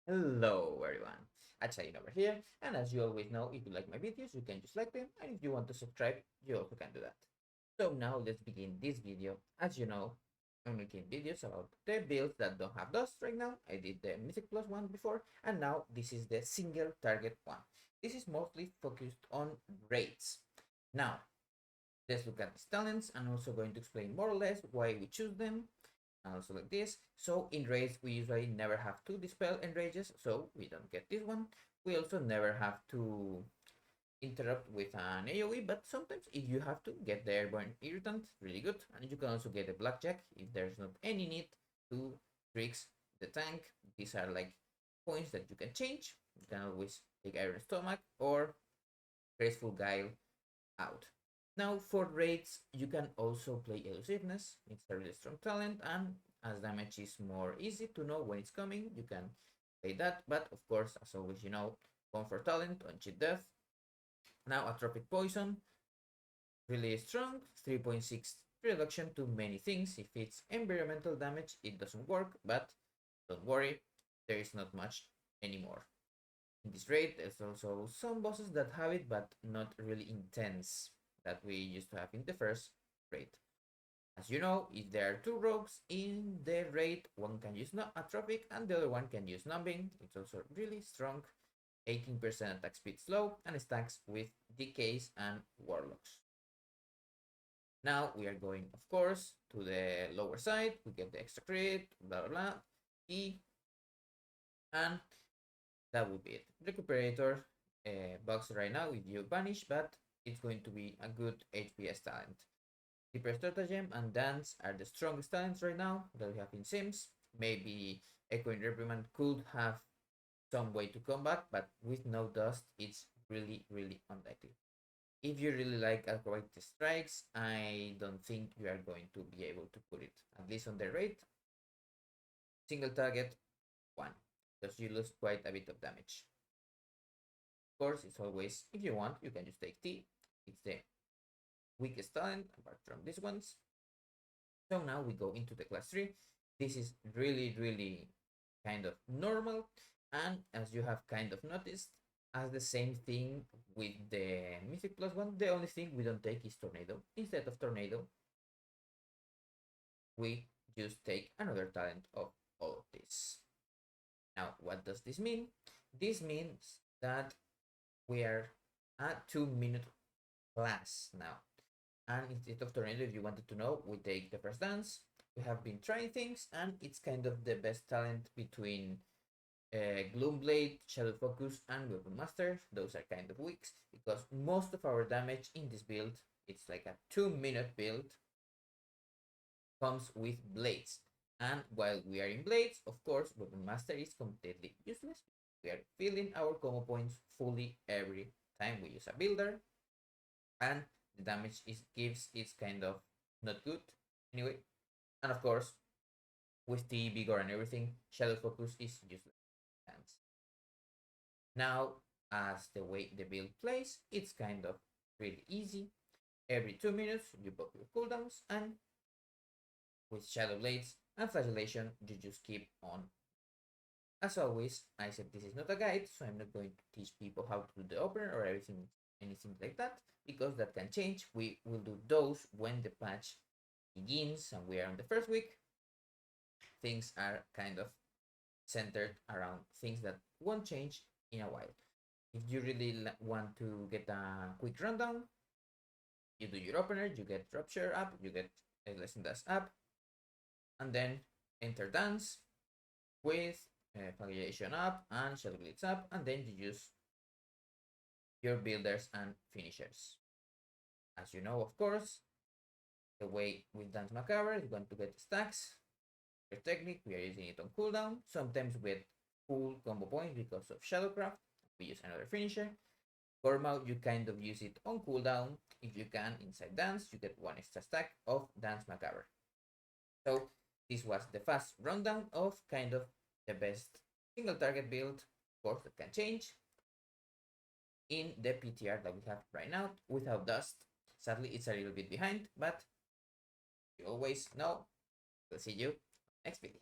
Hello everyone, Achain over here, and as you always know, if you like my videos, you can just like them, and if you want to subscribe, you also can do that. So now let's begin this video. As you know, I'm making videos about the builds that don't have dust right now. I did the Mythic Plus one before, and now this is the single target one. This is mostly focused on raids. Now, let's look at these talents. I'm also going to explain more or less why we choose them, also like this. So in raids we usually never have to dispel enrages, so we don't get this one. We also never have to interrupt with an AoE, but sometimes if you have to get the airborne irritant, really good. And you can also get a blackjack if there's not any need to tricks the tank. These are like points that you can change. You can always take Iron Stomach or Graceful Guile out. Now for raids, you can also play Elusiveness. It's a really strong talent, and as damage is more easy to know when it's coming, you can play that. But of course, as always, you know, Comfort talent on Cheat Death. Now Atrophic Poison, really strong, 3.6 reduction to many things. If it's environmental damage, it doesn't work, but don't worry, there is not much anymore. In this raid, there's also some bosses that have it, but not really intense that we used to have in the first raid. As you know, if there are two rogues in the raid, one can use Atrophic and the other one can use Numbing. It's also really strong, 18% attack speed slow, and stacks with Decays and Warlocks. Now we are going, of course, to the lower side. We get the extra crit, blah blah blah, E, and that would be it. Recuperator bugs right now if you banish, but it's going to be a good HPS talent. Hyper Stratagem and Dance are the strongest talents right now that we have in Sims. Maybe Echoing Reprimand could have some way to come back, but with no dust, it's really, really unlikely. If you really like Acrobatic Strikes, I don't think you are going to be able to put it, at least on the rate. Single target, 1, because you lose quite a bit of damage. Of course, it's always, if you want, you can just take T. It's the weakest talent, apart from these ones. So now we go into the class 3. This is really, really kind of normal. And as you have kind of noticed, as the same thing with the Mythic Plus one, the only thing we don't take is Tornado. Instead of Tornado, we just take another talent of all of this. Now, what does this mean? This means that we are at 2-minute class now. And instead of Tornado, if you wanted to know, we take the first dance. We have been trying things, and it's kind of the best talent between Gloomblade, Shadow Focus, and Weapon Master. Those are kind of weak because most of our damage in this build, it's like a 2-minute build, comes with blades. And while we are in blades, of course, Weapon Master is completely useless. We are filling our combo points fully every time we use a builder, and the damage it gives is kind of not good anyway. And of course, with the vigor and everything, Shadow Focus is useless. Now, as the way the build plays, it's kind of really easy. Every 2 minutes, you pop your cooldowns, and with Shadow Blades and Flagellation, you just keep on. As always, I said this is not a guide, so I'm not going to teach people how to do the opener or anything like that, because that can change. We will do those when the patch begins and we are on the first week. Things are kind of centered around things that won't change in a while. If you really want to get a quick rundown, you do your opener, you get Rupture up, you get a Lesson Dust up, and then enter Dance with Flagellation up and Shadow Blades up, and then you use your builders and finishers. As you know, of course, the way with Dance Macabre is going to get stacks. Your technique, we are using it on cooldown. Sometimes with full combo points because of Shadowcraft. We use another finisher. Gormouth, you kind of use it on cooldown. If you can, inside Dance, you get 1 extra stack of Dance Macabre. So this was the fast rundown of kind of the best single target build. Of course, that can change in the PTR that we have right now without dust. Sadly, it's a little bit behind, but you always know. We'll see you next video.